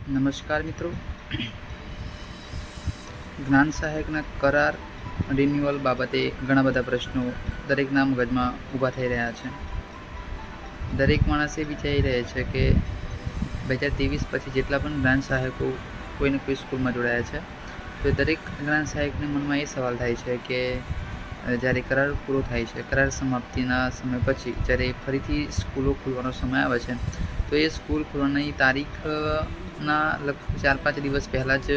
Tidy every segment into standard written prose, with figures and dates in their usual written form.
નમસ્કાર મિત્રો, જ્ઞાન સહાયકના કરાર રિન્યુઅલ બાબતે ઘણા બધા પ્રશ્નો દરેકના મગજમાં ઊભા થઈ રહ્યા છે. દરેક માણસ એ વિચારી રહે છે કે 2023 પછી જેટલા પણ જ્ઞાન સહાયકો કોઈને કોઈ સ્કૂલમાં જોડાયા છે, તો દરેક જ્ઞાન સહાયકના મનમાં એ સવાલ થાય છે કે જ્યારે કરાર પૂરો થાય છે, કરાર સમાપ્તિના સમય પછી જ્યારે ફરીથી સ્કૂલો ખોલવાનો સમય આવે છે, તો એ સ્કૂલ ખોલવાની તારીખના લગભગ 4-5 દિવસ પહેલાં જ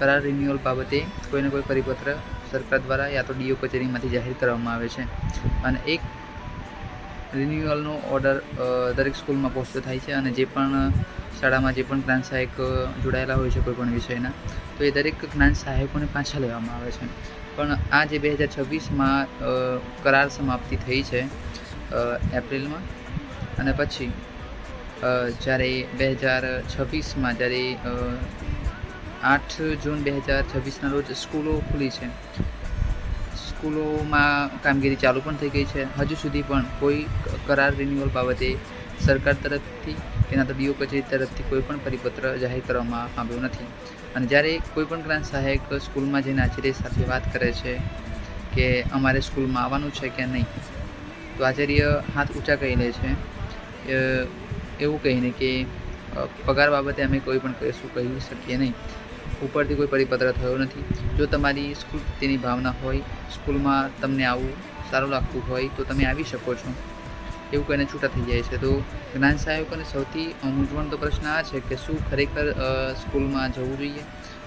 કરાર રિન્યુઅલ બાબતે કોઈને કોઈ પરિપત્ર સરકાર દ્વારા યા તો ડીઓ કચેરીમાંથી જાહેર કરવામાં આવે છે અને એક રિન્યુઅલનો ઓર્ડર દરેક સ્કૂલમાં પહોંચતો થાય છે અને જે પણ શાળામાં જે પણ જ્ઞાન સહાયક જોડાયેલા હોય છે કોઈ પણ વિષયના, તો એ દરેક જ્ઞાન સહાયકોને પાછા લેવામાં આવે છે. પણ આ જે 2026માં કરાર સમાપ્તિ થઈ છે એપ્રિલમાં, અને પછી જ્યારે 2026માં જ્યારે 8 જૂન 2026ના રોજ સ્કૂલો ખુલી છે, સ્કૂલોમાં કામગીરી ચાલુ પણ થઈ ગઈ છે. હજુ સુધી પણ કોઈ કરાર રિન્યુઅલ બાબતે સરકાર તરફથી કે ના તો ડીઓ કચેરી તરફથી કોઈ પણ પરિપત્ર જાહેર કરવામાં આવ્યો નથી. અને જ્યારે કોઈ પણ જ્ઞાન સહાયક સ્કૂલમાં જઈને આચાર્ય સાથે વાત કરે છે કે અમારે સ્કૂલમાં આવવાનું છે કે નહીં, તો આચાર્ય હાથ ઊંચા કરી લે છે એવું કહીને કે પગાર બાબતે અમે કોઈ પણ કશું કહી શકીએ નહીં, ઉપરથી કોઈ પરિપત્ર થયો નથી. જો તમારી સ્કૂલ પ્રત્યેની ભાવના હોય, સ્કૂલમાં તમને આવવું સારું લાગતું હોય તો તમે આવી શકો છો, એવું કહીને છૂટા થઈ જાય છે. તો જ્ઞાન સહાયકોને સૌથી મૂંઝવણનો પ્રશ્ન આ છે કે શું ખરેખર સ્કૂલમાં જવું જોઈએ,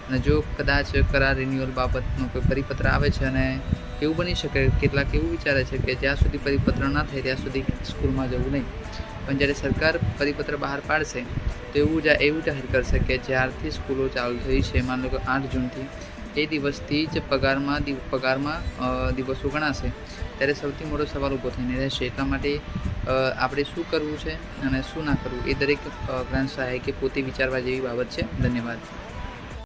અને જો કદાચ કરાર રિન્યુઅલ બાબતનો કોઈ પરિપત્ર આવે છે અને એવું બની શકે, કેટલાક એવું વિચારે છે કે જ્યાં સુધી પરિપત્ર ના થાય ત્યાં સુધી સ્કૂલમાં જવું નહીં, પણ જ્યારે સરકાર પરિપત્ર બહાર પાડશે તો એવું જાહેર કરશે કે જ્યારથી સ્કૂલો ચાલુ થઈ છે, માની લો કે 8 જૂનથી, એ દિવસથી જ પગારમાં દિવસો ગણાશે. ત્યારે સૌથી મોટો સવાલ ઊભો થઈને રહેશે. એટલા માટે આપણે શું કરવું છે અને શું ના કરવું એ દરેક જ્ઞાન સહાયકે પોતે વિચારવા જેવી બાબત છે. ધન્યવાદ.